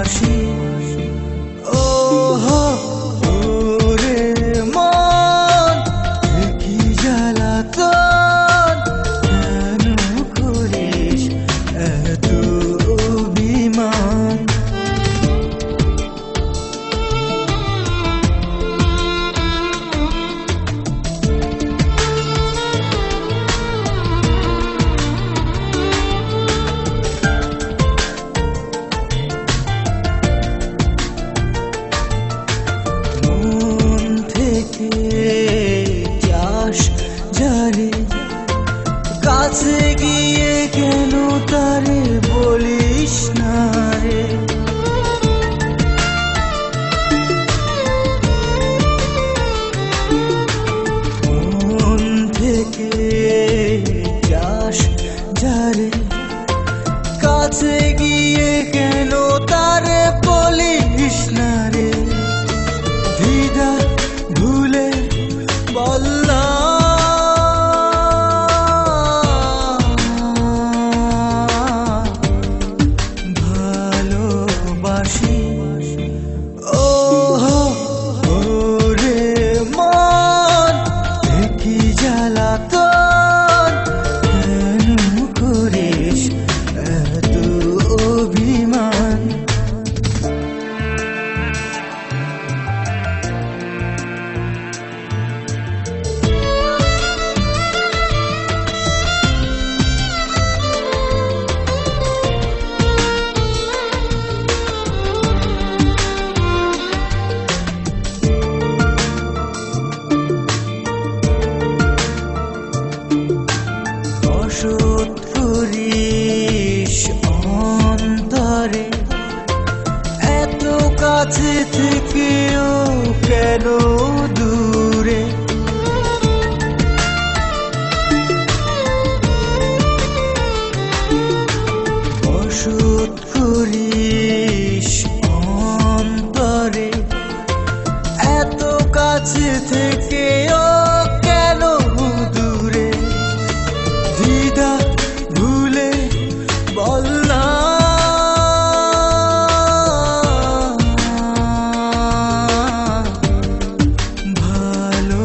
ভালোবাসি। ও হো ওরে মন, কি জ্বালাতন, কেন করিস এত অভিমান? যাস যারে, কাছে গিয়ে কেন তারে বলিস না রে? মন থেকে যাস যারে, কাছে গিয়ে কেন তারে বলিস না রে? দ্বিধা ভুলে ভালোবাসি। ও ওরে মন, কি জ্বালাতন, কেন করিস এত অভিমান? অসৎ করিস অন্তরে, এত কাছে থেকেও কেন দূরে? অসৎ করিস অন্তরে, এত কাছে থেকেও কেন দূরে? দ্বিধা ভুলে বল না, ভালো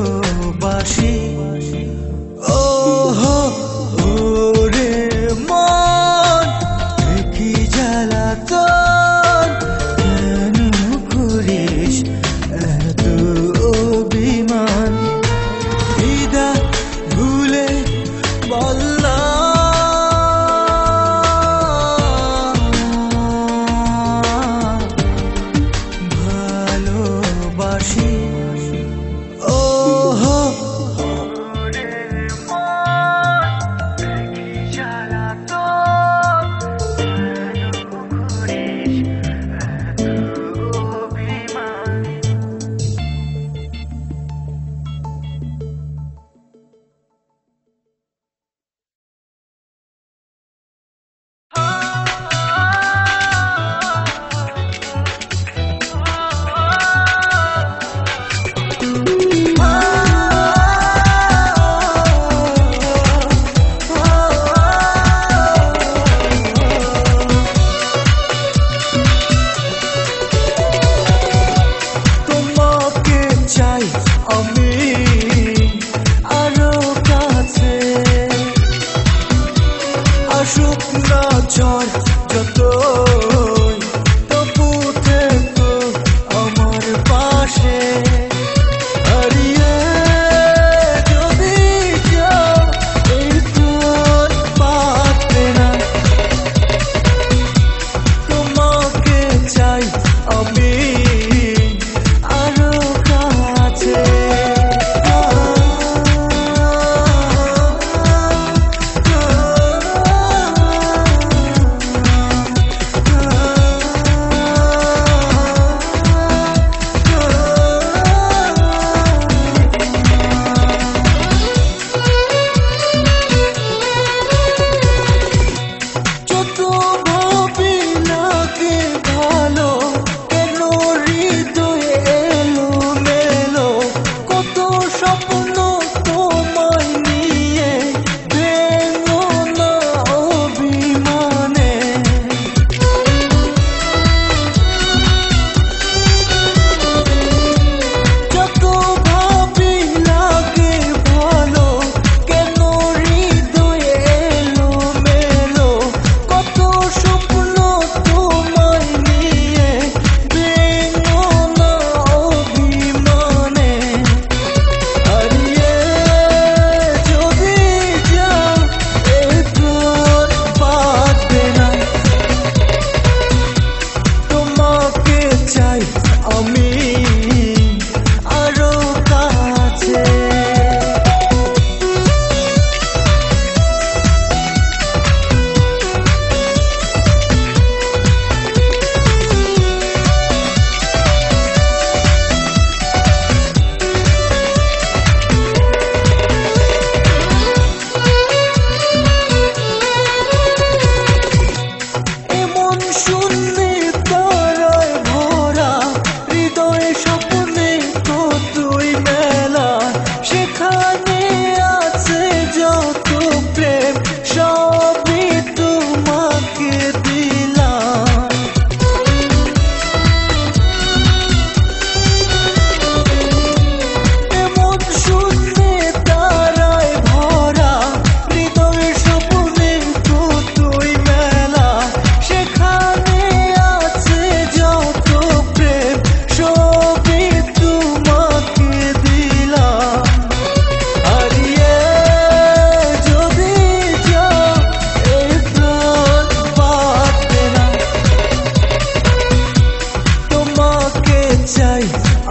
চাই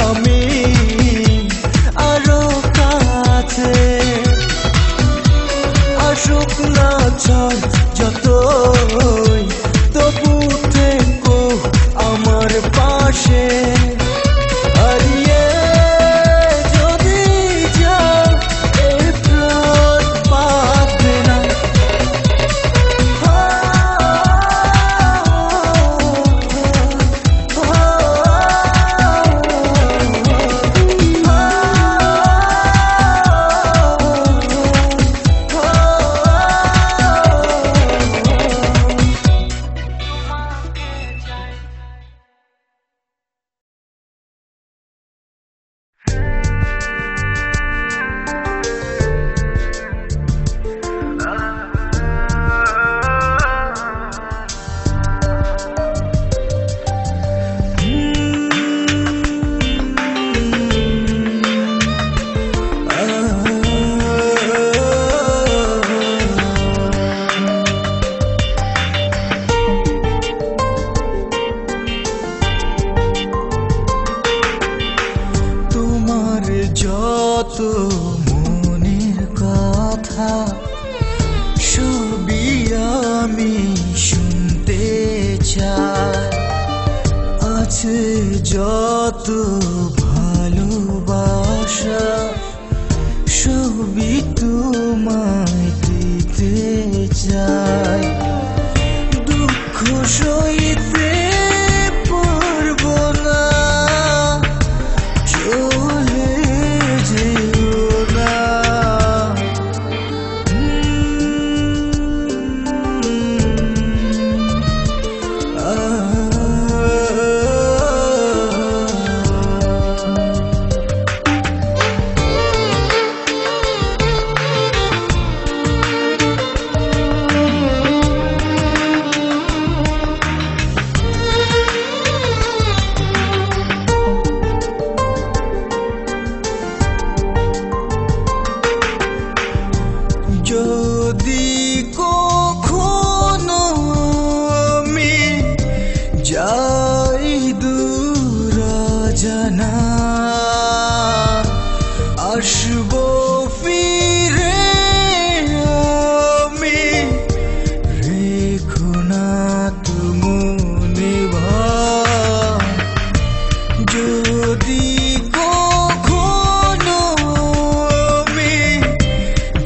আমি আরো কাছে, আসুক না ঝড় যতই তবু থেকো আমার পাশে। হারিয়ে যদি যাও এ প্রাণ পাবে না। যত মনের কথা সবই আমি শুনতে চাই, আছে যত ভালোবাসা সবই তোমায় দিতে চাই। দুঃখ সইতে পারবো না, চলে যেও না। যদি কখনো আমি যাই দূর জানা, আসবো ফিরে আমি, রেখো না তুমি ভাই। যদি কখনো আমি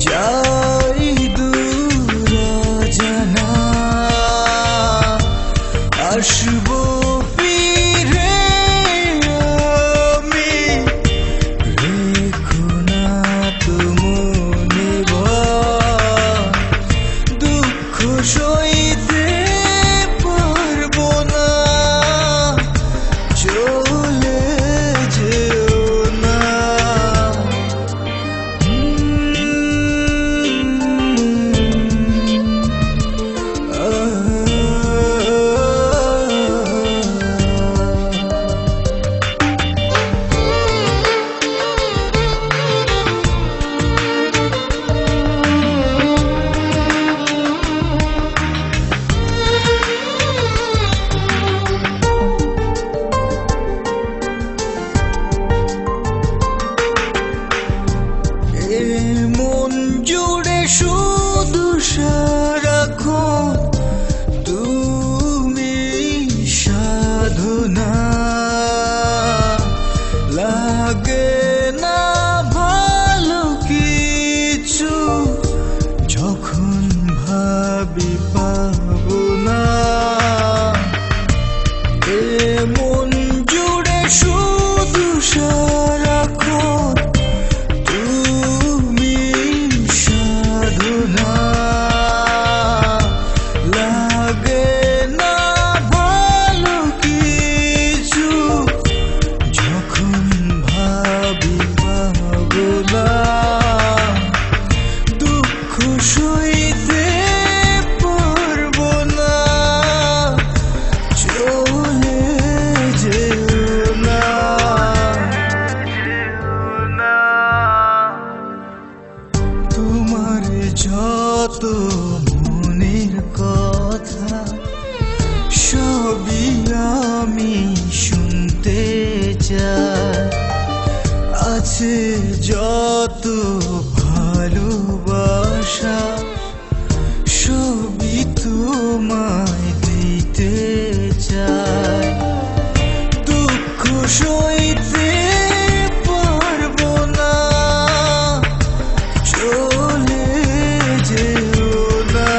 যাই দূর জানা, আসবো ফিরে আমি, রেখো না তুমি ভাই। দুঃখ সইতে পারবো না, চলে যেও না। মন জুড়ে শুধু সারাক্ষণ তুমি সাধনা, লাগে না ভালো কিছু যখন ভাবি পাবো না। মন জুড়ে শুধু সারাক্ষণ তুমি সাধনা, লাগে না ভালো কিছু যখন ভাবি পাবো না। দুঃখ সইতে পারবো না, চলে যেও না। তোমার যত মনের কথা সবই আমি শুনতে চায়। আছে যত ভালোবাসা সবই তোমায় দিতে চাই। দুঃখ সইতে পারবো না, চলে যেও না।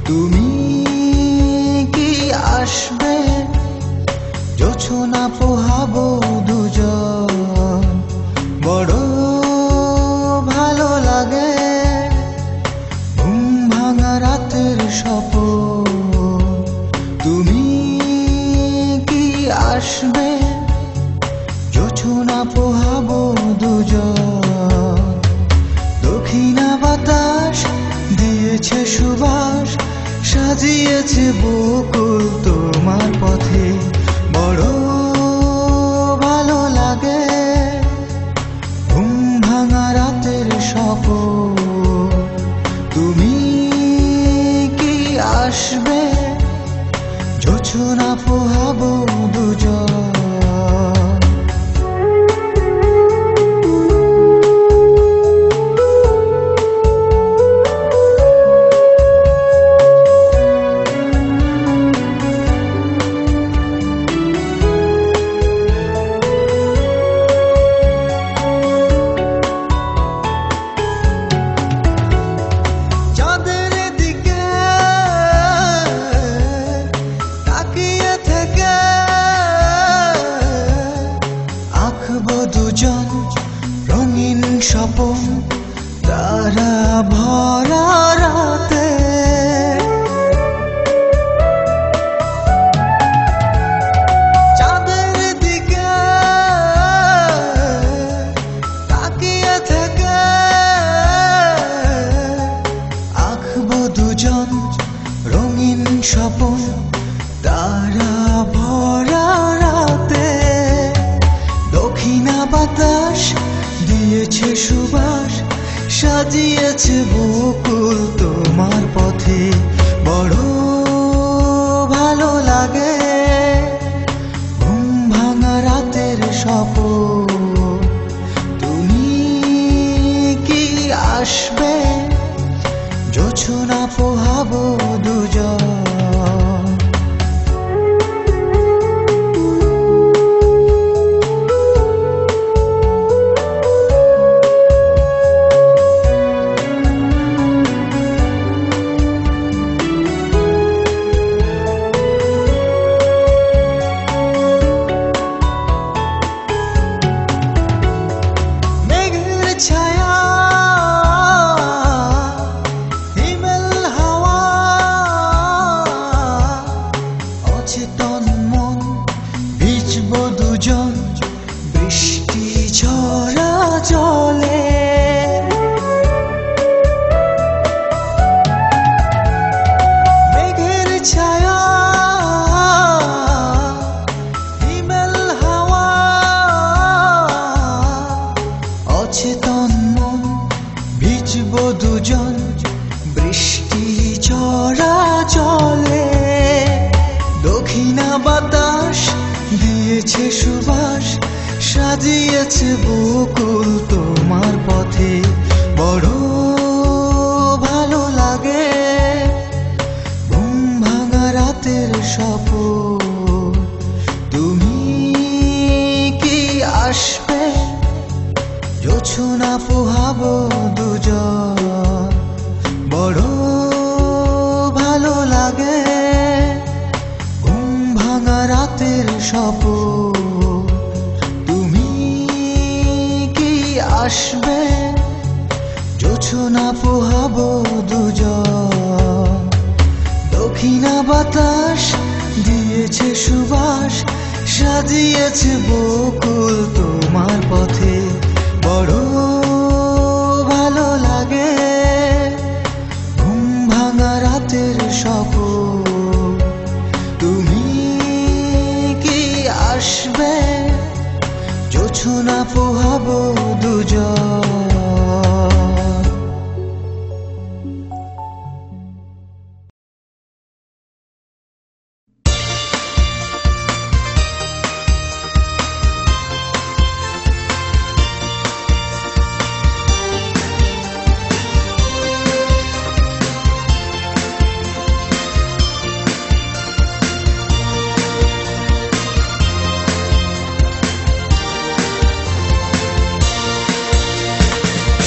তুমি কি আসবে? জোছনা পোহাবো দুজন, বড় ভালো লাগে ঘুম ভাঙা রাতের স্বপ্ন। তুমি কি আসবে? জোছনা পোহাবো দুজন। দক্ষিণা বাতাস দিয়েছে সুবাস, সাজিয়েছে বকুল তোমার পথে। বড় ভালো লাগে ঘুম ভাঙা রাতের স্বপ্ন। তুমি কি আসবে? জোছনা পোহাবো দুজন। দুজন রঙিন স্বপন তারা ভরা রাতে। চাঁদের দিকে তাকিয়ে থেকে আঁকবো দুজন রঙিন স্বপন তারা ভরা রাতে। দক্ষিণা বাতাস দিয়েছে সুবাস, সাজিয়েছে বকুল তোমার পথে। বড় ভালো লাগে ঘুম ভাঙা রাতের স্বপ্ন। তুমি কি আসবে? জোছনা পোহাবো দুজন। ছায়া হিমেল হাওয়া অচেতন মন ভিজব দুজন বৃষ্টি ঝরা জলে। মেঘের ছায়া হিমেল হাওয়া অচেতন মন ভিজব দুজন বৃষ্টি ঝরা জলে। দক্ষিণা বাতাস দিয়েছে সুবাস, সাজিয়েছে বকুল তোমার পথে। বড় ভালো লাগে ঘুম ভাঙা রাতের স্বপ্ন। তুমি কি আসবে? জোছনা পোহাবো দুজন। বড় ভালো লাগে ঘুম ভাঙা সপন তুমি কি আসবে জোছনা পোহাবো দুজন দক্ষিণা বাতাস দিয়েছে সুবাস সাজিয়েছে বকুল তোমার পথে বড় ভালো লাগে ঘুম ভাঙা রাতের স্বপ্ন তুমি কি আসবে জোছনা পোহাবো দুজন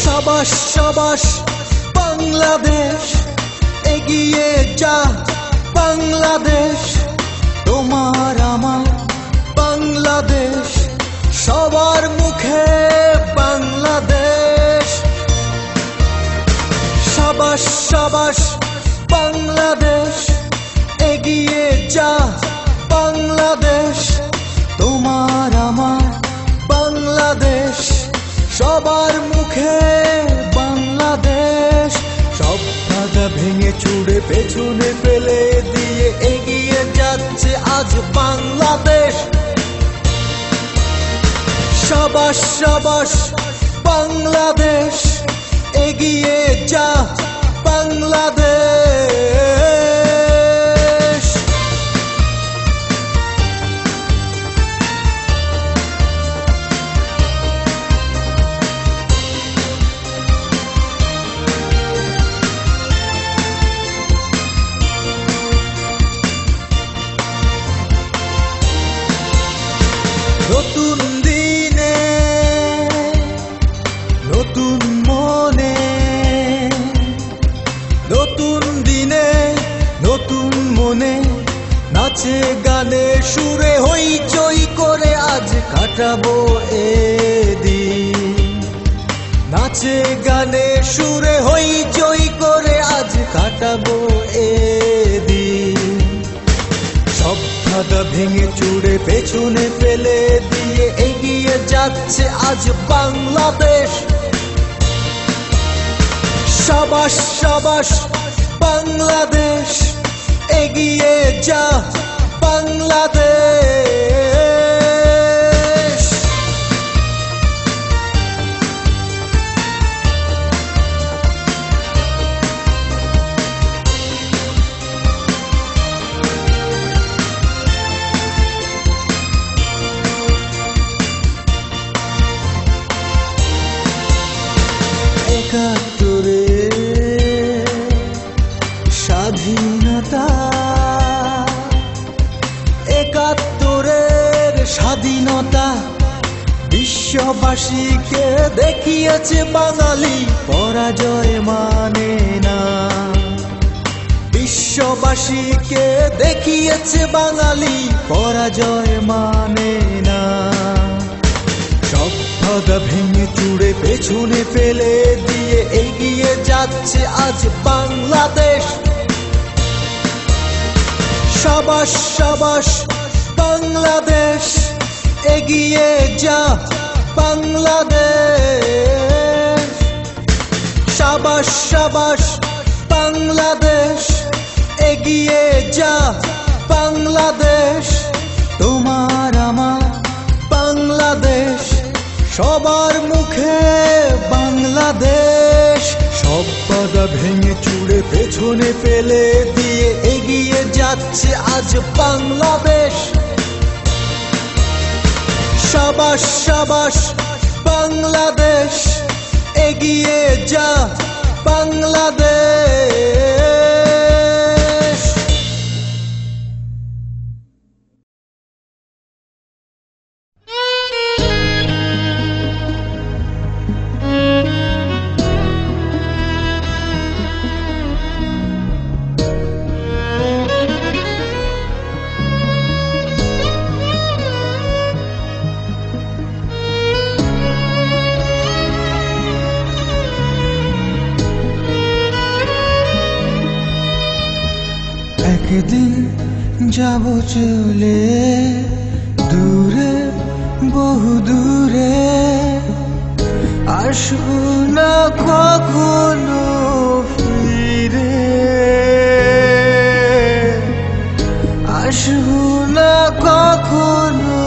সাবাস সাবাস বাংলাদেশ এগিয়ে যা বাংলাদেশ তোমার আমার বাংলাদেশ সবার মুখে বাংলাদেশ সাবাস সাবাস বাংলাদেশ এগিয়ে যা বাংলাদেশ তোমার আমার বাংলাদেশ সবার মুখে বাংলাদেশ সব বাধা ভেঙে চুড়ে পেছনে ফেলে দিয়ে এগিয়ে যাচ্ছে আজ বাংলাদেশ সাবাস সাবাস বাংলাদেশ এগিয়ে যা বাংলাদেশ নতুন দিনে নতুন মনে নতুন দিনে নতুন মনে নাচে গানে সুরে হইচই করে আজ কাটাবো এদিন নাচে গানে সুরে হইচই করে আজ কাটাবো এদিন সব বাধা ভেঙে চুড়ে পেছনে ফেলে দিয়ে এগিয়ে যাচ্ছে আজ বাংলাদেশ সাবাস সাবাস বাংলাদেশ এগিয়ে যা বাংলাদেশ একাত্তরে স্বাধীনতা একাত্তরের স্বাধীনতা বিশ্ববাসীকে দেখিয়েছে বাঙালি পরাজয় মানে না বিশ্ববাসীকে দেখিয়েছে বাঙালি পরাজয় মানে না সব বাধা ভেঙে চুড়ে পেছনে ফেলে দিয়ে এগিয়ে যাচ্ছে আজ বাংলাদেশ সাবাস সাবাস বাংলাদেশ এগিয়ে যা বাংলাদেশ সাবাস সাবাস বাংলাদেশ এগিয়ে যা বাংলাদেশ তোমার আমার বাংলাদেশ সবার মুখে বাংলাদেশ সব বাধা ভেঙে চুড়ে পেছনে ফেলে দিয়ে এগিয়ে যাচ্ছে আজ বাংলাদেশ সাবাস সাবাস বাংলাদেশ এগিয়ে যা বাংলাদেশ যাব চলে দূরে বহু দূরে, আসবো না কখনো ফিরে, আসবো না কখনো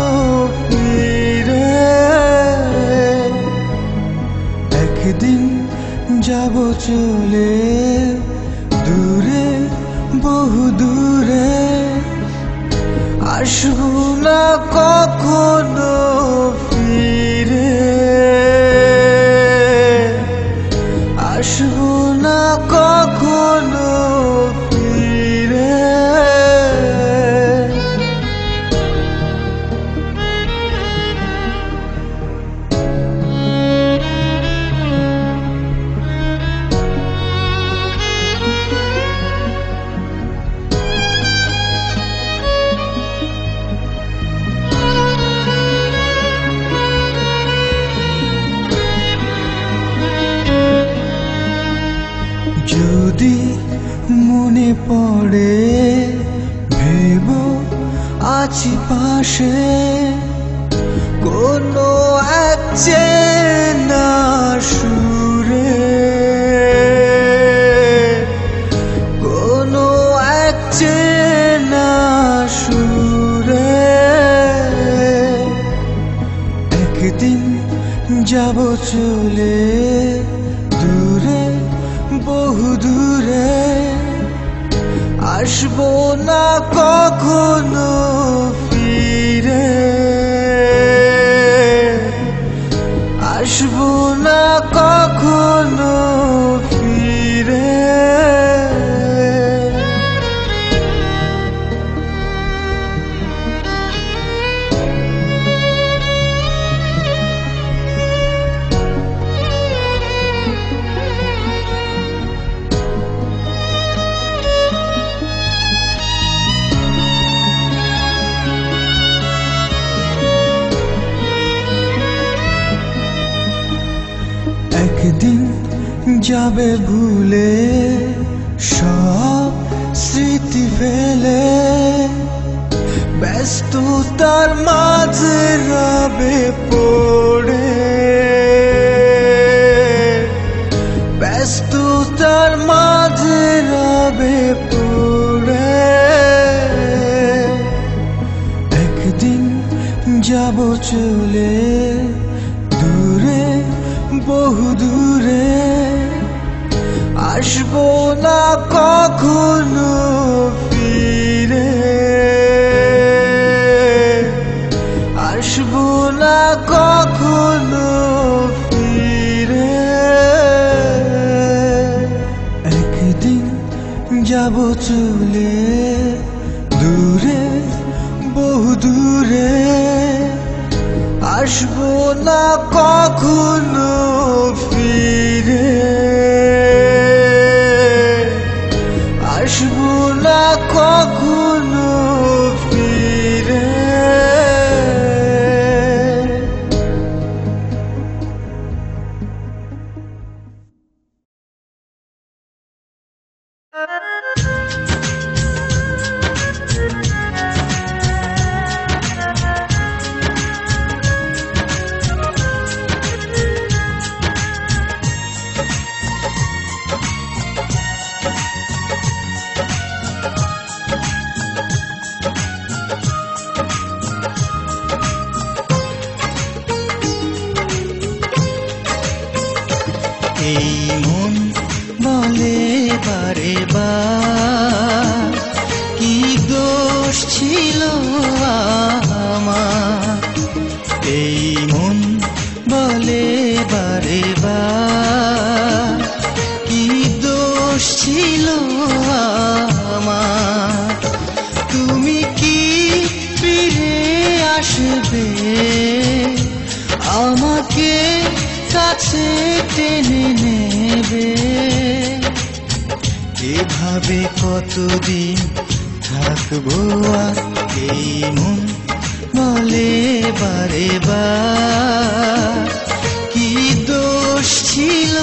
ফিরে। একদিন যাব চলে দূরে বহু দূরে, আসবো না কখনো ফিরে, আসবো না কখনো ফিরে। যদি মনে পড়ে ভেবো আছি পাশে, কোনো এক চেনা সুরে, কোনো এক চেনা সুরে। একদিন যাব চলে দূরে বহু দূরে, আসবো না কখনো ফিরে, আসবো না কখনো ফিরে। একদিন যাবে ভুলে সব স্মৃতি ফেলে, ব্যস্ততার মাঝে রবে পড়ে, ব্যস্ততার মাঝে রবে পড়ে। একদিন যাব চলে দূরে বহু দূরে, আসবো না কখনো ফিরে, আসবো না কখনো ফিরে। একদিন যাব চলে দূরে বহু দূরে, আসবো না কখনো ফিরে, আসবো না কখনো ফিরে। এই মন বলে বারে বার, কি দোষ ছিল আমার। এই মন বলে বারে বার, কি দোষ ছিল আমার। তুমি কি ফিরে আসবে আমাকে কাছে টেনে নেবে? এভাবে কতদিন থাকবো আর? এই মন বলে বারে বার, কি দোষ ছিল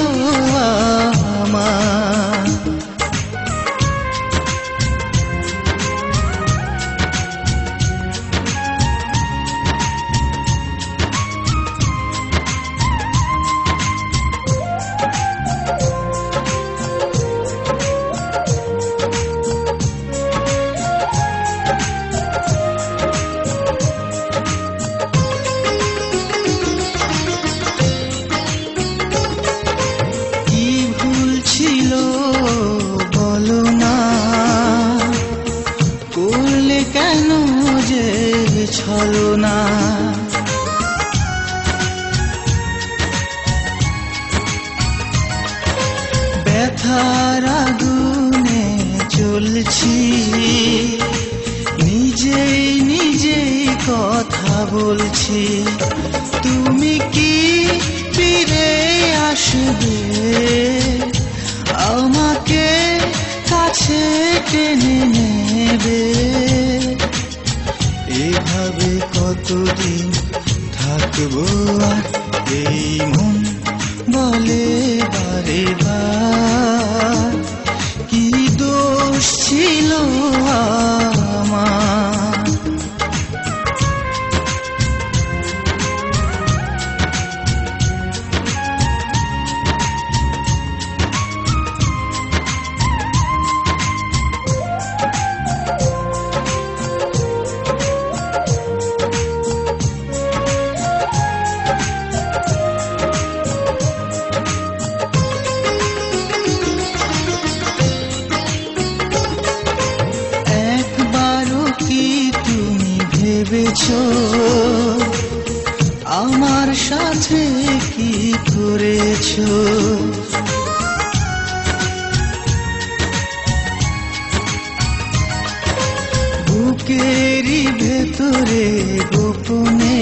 আমার। করলে কেন যে ছলনা, ব্যথার আগুনে জ্বলছি, নিজেই নিজেই কথা বলছি। তুমি কি ফিরে আসবে, আমাকে কাছে টেনে নেবে? এভাবে কতদিন থাকবো আর এই মন বলে বারে বার, কি দোষ ছিল আমার? আমার সাথে কি করেছো? বুকেরই ভেতরে গোপনে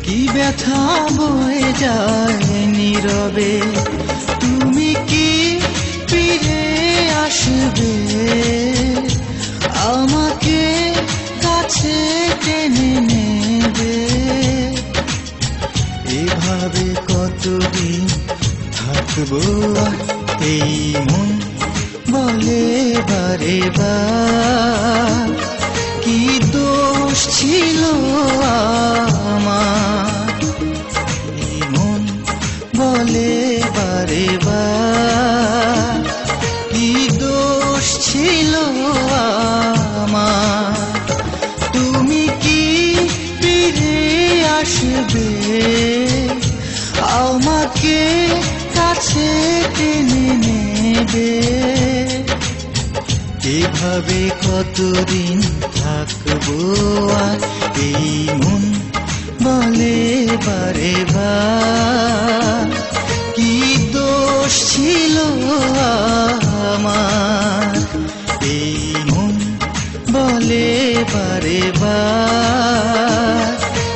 কি ব্যথা বয়ে যায় নীরবে। তুমি কি ফিরে আসবে, আমাকে কাছে টেনে নেবে? এভাবে কতদিন থাকবো আর এই মন বলে বারে বার, কি দোষ ছিল আমার? এই মন বলে বারে বার, কি দোষ ছিল আমার? তুমি কি ফিরে আসবে, আমাকে কাছে টেনে নেবে? এভাবে কতদিন থাকবো আর এই মন বলে বারে বার, কি দোষ ছিল আমার? এই মন বলে বারে বার,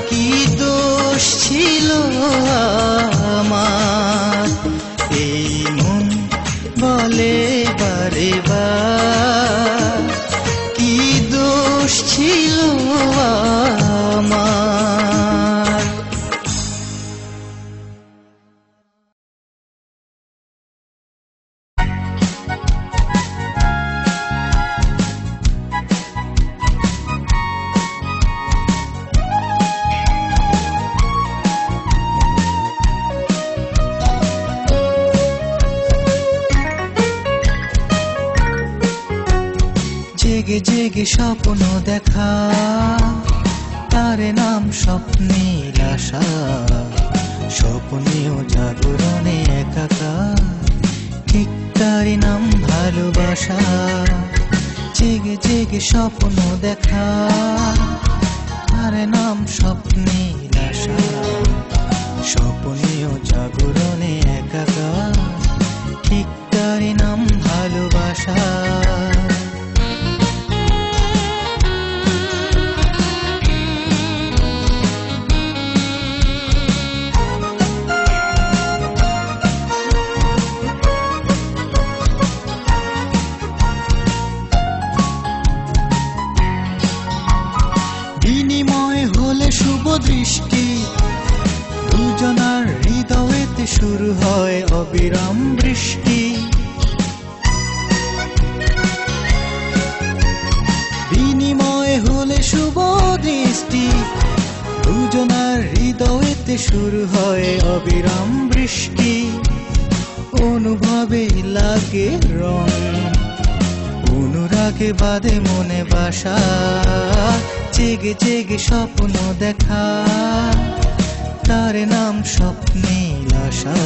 কি দোষ ছিল আমার? এই মন বলে বারে বার, কি দোষ ছিল আমার? জেগে জেগে স্বপ্ন দেখা, তার নাম স্বপ্নীল আশা। স্বপ্নেও জাগরণে একাকার, ঠিক তার নাম ভালোবাসা। জেগে জেগে স্বপ্ন দেখা, তার নাম স্বপ্নীল আশা। স্বপ্নেও জাগরণে একাকার, ঠিক তার নাম ভালোবাসা। বিনিময় হলে শুভ দৃষ্টি, দুজনার হৃদয়েতে শুরু হয় অবিরাম বৃষ্টি। বিনিময় হলে শুভ দৃষ্টি, দুজনার হৃদয়েতে শুরু হয় অবিরাম বৃষ্টি। অনুভবে লাগে রং, অনুরাগে বাঁধে মনে বাসা। জেগে জেগে স্বপ্ন দেখা, তার নাম স্বপ্নীল আশা।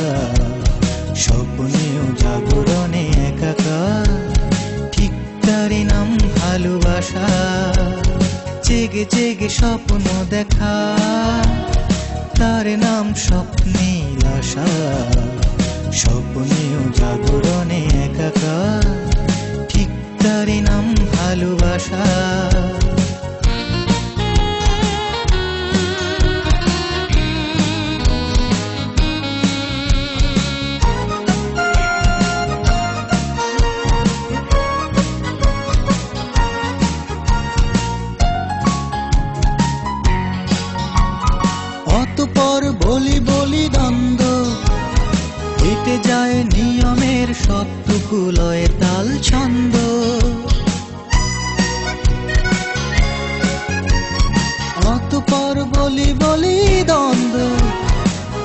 স্বপ্নেও জাগরণে একাকার, ঠিক তারই নাম ভালোবাসা। জেগে জেগে স্বপ্ন দেখা, তার নাম স্বপ্নীল আশা। স্বপ্নেও জাগরণে একাকার, ঠিক তারই নাম ভালোবাসা। অতঃপর বলি বলি দ্বন্দ্ব, হেঁটে যায় নিয়মের সবটুকু লয়ে তাল ছন্দ। অতঃপর বলি বলি দ্বন্দ্ব,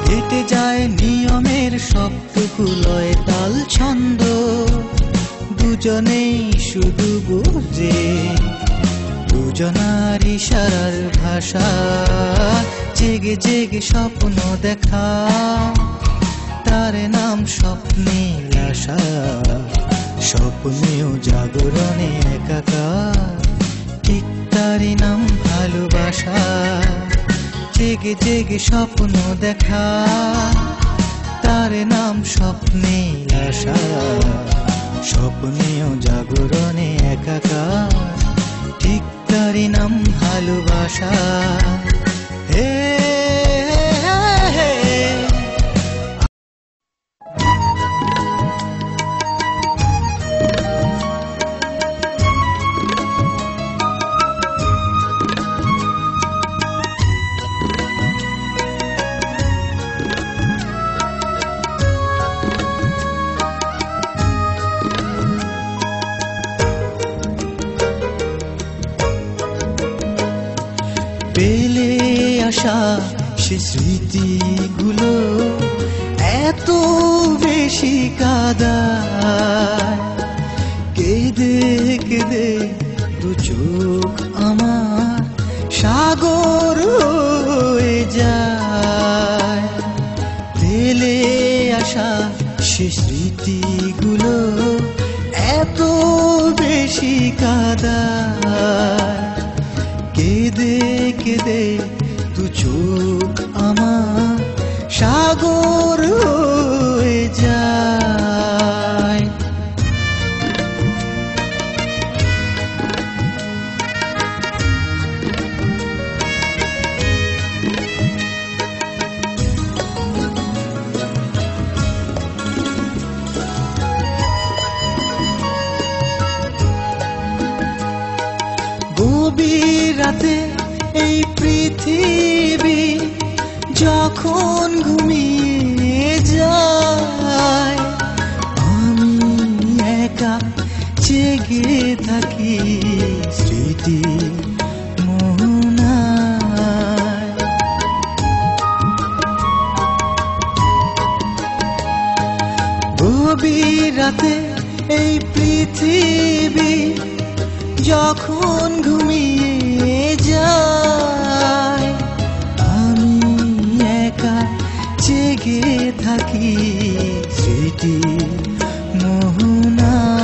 হেঁটে যায় নিয়মের সবটুকু লয়ে তাল ছন্দ। দুজনেই শুধু বুঝে দুজনার ইশারার ভাষা। জেগে জেগে স্বপ্ন দেখা, তার নাম স্বপ্নীল আশা। স্বপ্নেও জাগরণে একাকার, ঠিক তারই নাম ভালোবাসা। জেগে জেগে স্বপ্ন দেখা, তার নাম স্বপ্নীল আশা। স্বপ্নেও জাগরণে একাকার, ঠিক তারই নাম ভালোবাসা। হে পেলে আসা সে স্মৃতিগুলো এত বেশি কাঁদায়। কেঁদে কেঁদে দু চোখ আমার সাগর হয়ে যায়। পেলে আসা সে স্মৃতিগুলো এত বেশি কাঁদায়। কেঁদে কেঁদে দু চোখ আমার সাগর হয়ে যায়। গভীর রাতে এই পৃথিবী যখন ঘুমিয়ে যায়, আমি একা জেগে থাকি স্মৃতি মোহনায়। গভীর রাতে এই পৃথিবী যখন ঘুমিয়ে যায়, আমি একা জেগে থাকি স্মৃতি মোহনায়।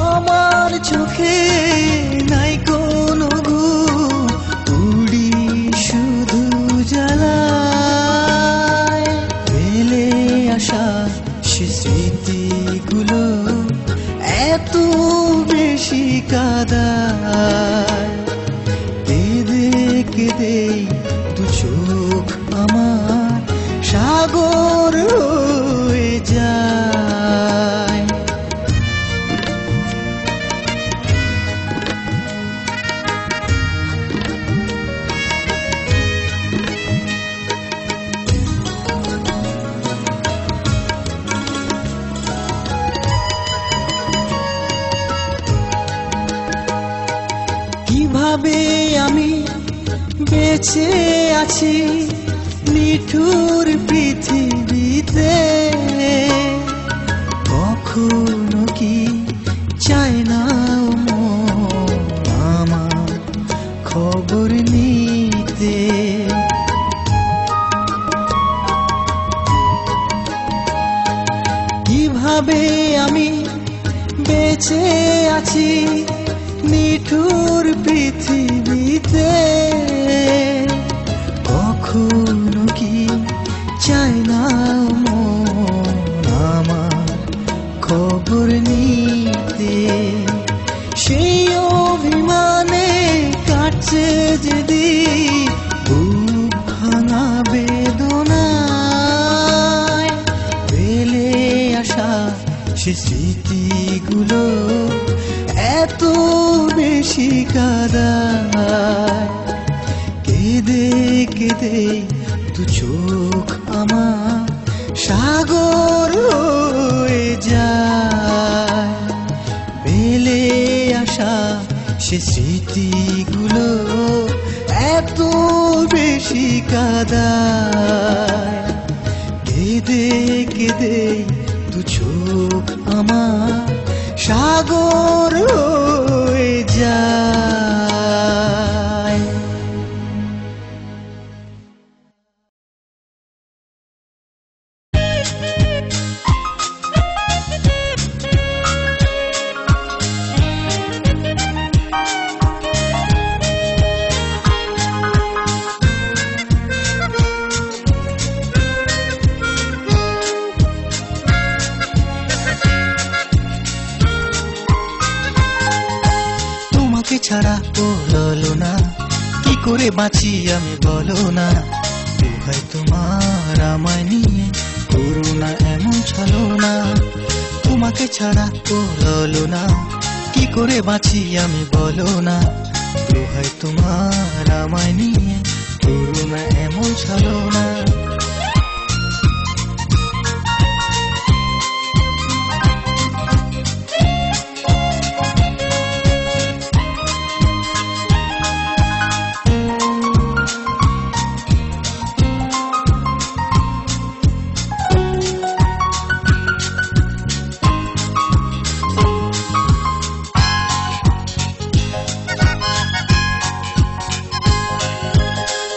আমার চোখে নাই কোনো ঘুম, উড়ি শুধু জ্বালায়। ফেলে আসা সে স্মৃতিগুলো এত বেশি কাঁদায়। কেঁদে কেঁদে দু চোখ আমার সাগর হয়ে যায়। কিভাবে আমি বেঁচে আছি নিঠুর পৃথিবীতে, কখনো কি চায় না আমার খবর নিতে। কিভাবে আমি বেঁচে ঘুচে যেদিন বুক ভাঙা বেদনায় ফেলে আসা সে স্মৃতিগুলো এত বেশি কাঁদায়। কেঁদে কেঁদে দু চোখ আমার সাগর হয়ে যায়। ফেলে আসা সে স্মৃতিগুলো এত বেশি কাঁদায়। কেঁদে কেঁদে দু চোখ আমার সাগর হয়ে যায়। ছাড়া বলো না কি করে বাঁচি আমি বলো না। দোহাই তোমার আমায় নিয়ে করো না এমন ছলো না। তোমাকে ছাড়া বলো না কি করে বাঁচি আমি বলো না। দোহাই তোমার আমায় নিয়ে করো না এমন ছলো না।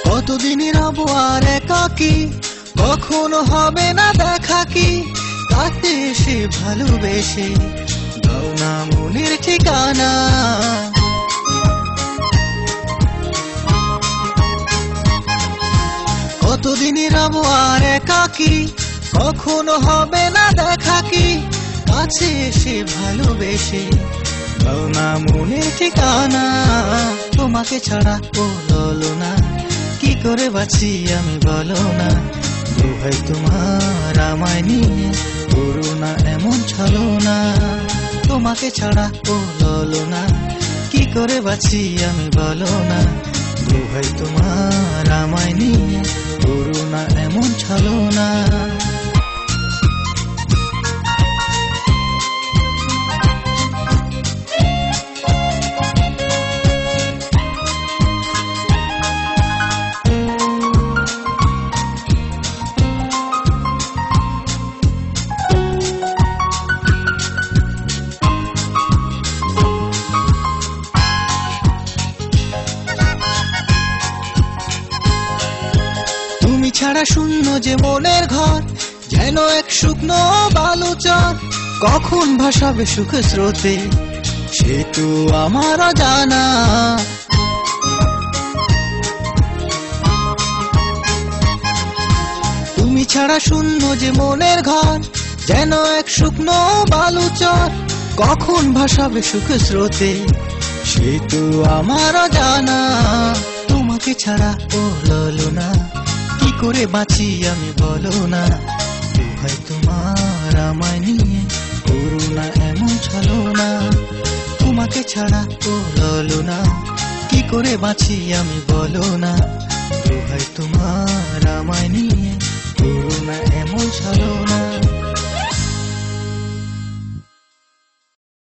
কতদিনের আবহাওয়ার একাকী, কখনো হবে না দেখা কি। কাছে এসে ভালোবেসে দাও না মনের ঠিকানা। কতদিনের আবহাওয়ার একাকী, কখনো হবে না দেখা কি। কাছে এসে ভালোবেসে দাও না মনের ঠিকানা। তোমাকে ছাড়া বলো না কি করে বাঁচি আমি বলো না। দোহাই তোমার আমায় নিয়ে করো না এমন ছলো না। তোমাকে ছাড়া বলো না কি করে বাঁচি আমি বলো না। দোহাই তোমার আমায় নিয়ে করো না এমন ছলো না। ছাড়া শূন্য যে মনের ঘর, যেন এক শুকনো বালুচর। কখন ভাসাবে সুখ স্রোতে সে তো আমার জানা। তুমি ছাড়া শূন্য যে মনের ঘর, যেন এক শুকনো বালুচর। কখন ভাসাবে সুখ স্রোতে সে তো আমার জানা। তোমাকে ছাড়া বলো না কি করে বাঁচি আমি বলো না। দোহাই তোমার আমায় নিয়ে করো না এমন ছলো না। তোমাকে ছাড়া বলো না কি করে বাঁচি আমি বলো না। দোহাই তোমার আমায় নিয়ে করো না এমন ছলো না।